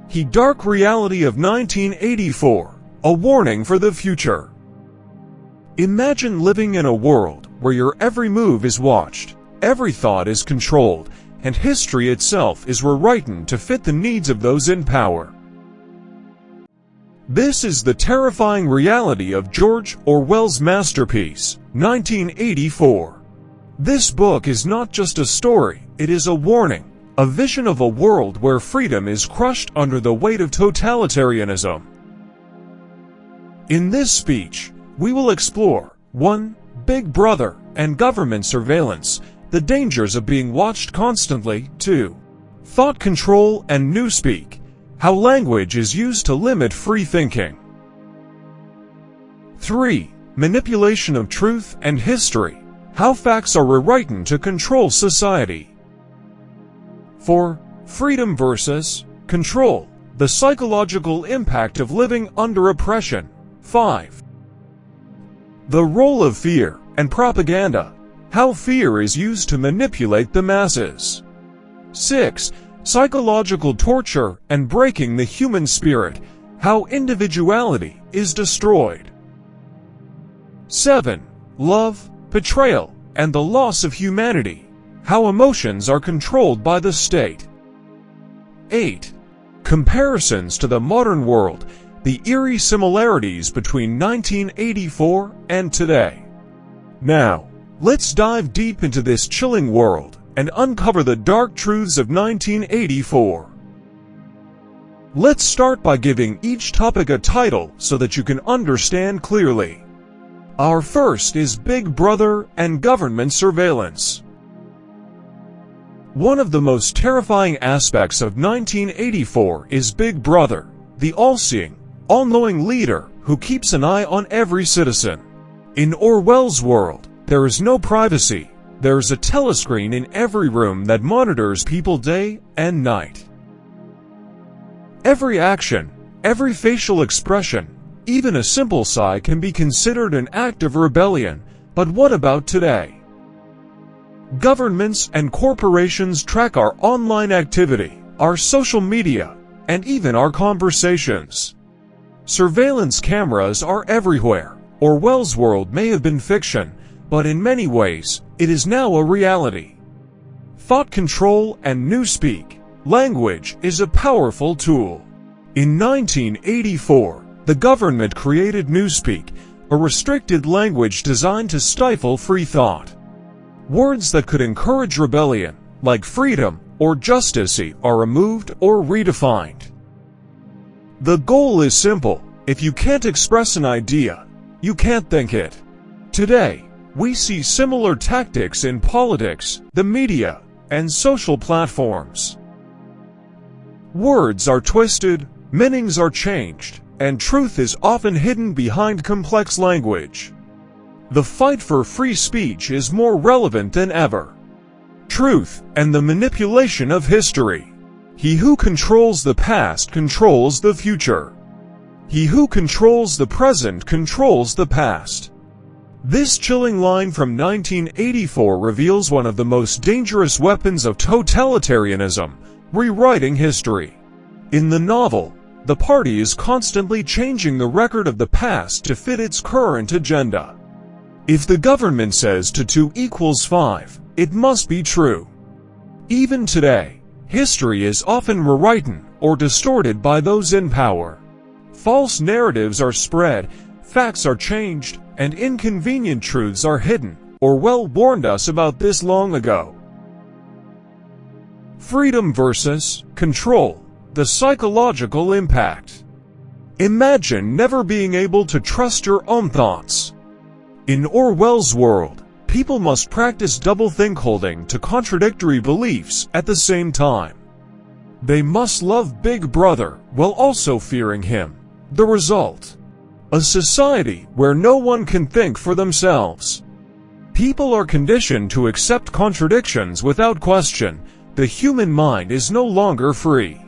The dark reality of 1984, a warning for the future. Imagine living in a world where your every move is watched, every thought is controlled, and history itself is rewritten to fit the needs of those in power. This is the terrifying reality of George Orwell's masterpiece, 1984. This book is not just a story, it is a warning, a vision of a world where freedom is crushed under the weight of totalitarianism. In this speech, we will explore 1. Big Brother and government surveillance, the dangers of being watched constantly. 2. Thought control and newspeak, how language is used to limit free thinking. 3. Manipulation of truth and history, how facts are rewritten to control society. 4. Freedom versus control, the psychological impact of living under oppression. 5. The role of fear and propaganda, how fear is used to manipulate the masses. 6. Psychological torture and breaking the human spirit, how individuality is destroyed. 7. Love, betrayal, and the loss of humanity, how emotions are controlled by the state. 8. Comparisons to the modern world, the eerie similarities between 1984 and today. Now, let's dive deep into this chilling world and uncover the dark truths of 1984. Let's start by giving each topic a title so that you can understand clearly. Our first is Big Brother and government surveillance. One of the most terrifying aspects of 1984 is Big Brother, the all-seeing, all-knowing leader who keeps an eye on every citizen. In Orwell's world, there is no privacy. There is a telescreen in every room that monitors people day and night. Every action, every facial expression, even a simple sigh can be considered an act of rebellion. But what about today? Governments and corporations track our online activity, our social media, and even our conversations. Surveillance cameras are everywhere. Orwell's world may have been fiction, but in many ways, it is now a reality. Thought control and newspeak, language is a powerful tool. In 1984, the government created newspeak, a restricted language designed to stifle free thought. Words that could encourage rebellion, like freedom or justice, are removed or redefined. The goal is simple: if you can't express an idea, you can't think it. Today, we see similar tactics in politics, the media, and social platforms. Words are twisted, meanings are changed, and truth is often hidden behind complex language. The fight for free speech is more relevant than ever. Truth and the manipulation of history. He who controls the past controls the future. He who controls the present controls the past. This chilling line from 1984 reveals one of the most dangerous weapons of totalitarianism: rewriting history. In the novel, the party is constantly changing the record of the past to fit its current agenda. If the government says 2 equals 5, it must be true. Even today, history is often rewritten or distorted by those in power. False narratives are spread, facts are changed, and inconvenient truths are hidden. Orwell warned us about this long ago. Freedom versus control, the psychological impact. Imagine never being able to trust your own thoughts. In Orwell's world, people must practice doublethink, holding to contradictory beliefs at the same time. They must love Big Brother while also fearing him. The result: a society where no one can think for themselves. People are conditioned to accept contradictions without question. The human mind is no longer free.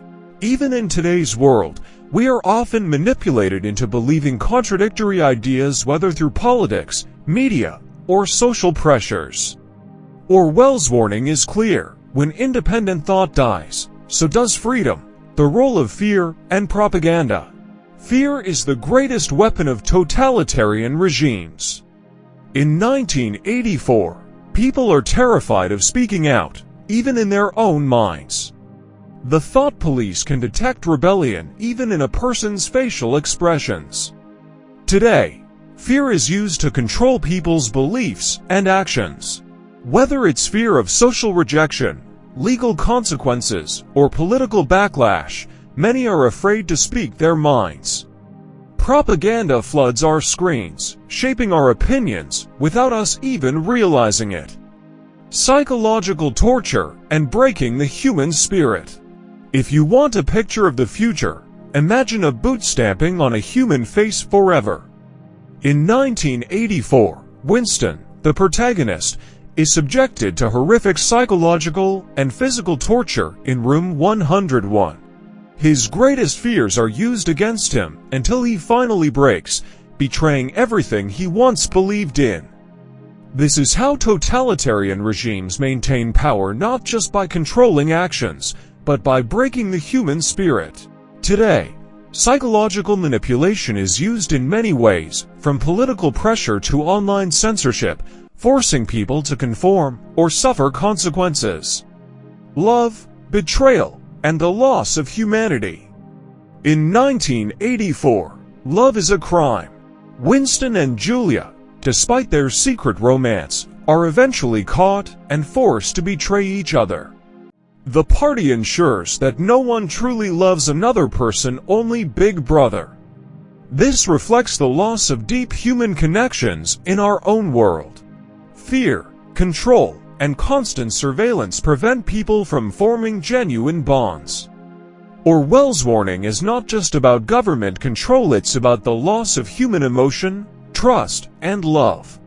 Even in today's world, we are often manipulated into believing contradictory ideas, whether through politics, media, or social pressures. Orwell's warning is clear: when independent thought dies, so does freedom. The role of fear and propaganda. Fear is the greatest weapon of totalitarian regimes. In 1984, people are terrified of speaking out, even in their own minds. The thought police can detect rebellion even in a person's facial expressions. Today, fear is used to control people's beliefs and actions. Whether it's fear of social rejection, legal consequences, or political backlash, many are afraid to speak their minds. Propaganda floods our screens, shaping our opinions without us even realizing it. Psychological torture and breaking the human spirit. If you want a picture of the future, imagine a boot stamping on a human face forever. In 1984, Winston, the protagonist, is subjected to horrific psychological and physical torture in room 101. His greatest fears are used against him until he finally breaks, betraying everything he once believed in. This is how totalitarian regimes maintain power, not just by controlling actions, but by breaking the human spirit. Today, psychological manipulation is used in many ways, from political pressure to online censorship, forcing people to conform or suffer consequences. Love, betrayal, and the loss of humanity. In 1984, Love is a Crime. Winston and Julia, despite their secret romance, are eventually caught and forced to betray each other. The party ensures that no one truly loves another person, only Big Brother. This reflects the loss of deep human connections in our own world. Fear, control, and constant surveillance prevent people from forming genuine bonds. Orwell's warning is not just about government control, it's about the loss of human emotion, trust, and love.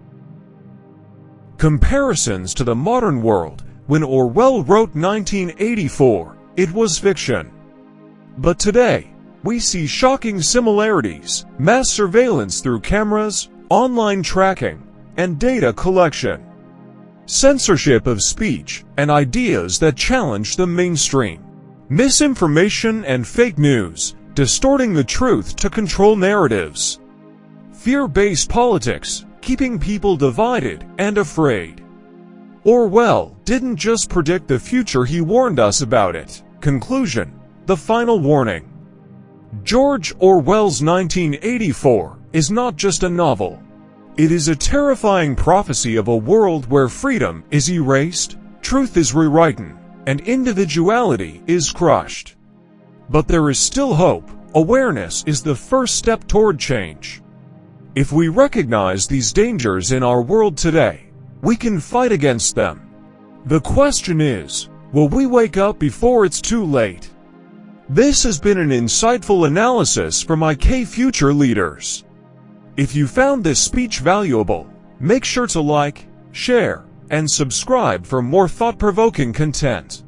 Comparisons to the modern world. When Orwell wrote 1984, it was fiction. But today, we see shocking similarities: mass surveillance through cameras, online tracking, and data collection. Censorship of speech and ideas that challenge the mainstream. Misinformation and fake news, distorting the truth to control narratives. Fear-based politics, keeping people divided and afraid. Orwell didn't just predict the future, he warned us about it. Conclusion: the final warning. George Orwell's 1984 is not just a novel. It is a terrifying prophecy of a world where freedom is erased, truth is rewritten, and individuality is crushed. But there is still hope. Awareness is the first step toward change. If we recognize these dangers in our world today, we can fight against them. The question is, will we wake up before it's too late? This has been an insightful analysis from IK Future Leaders. If you found this speech valuable, make sure to like, share, and subscribe for more thought-provoking content.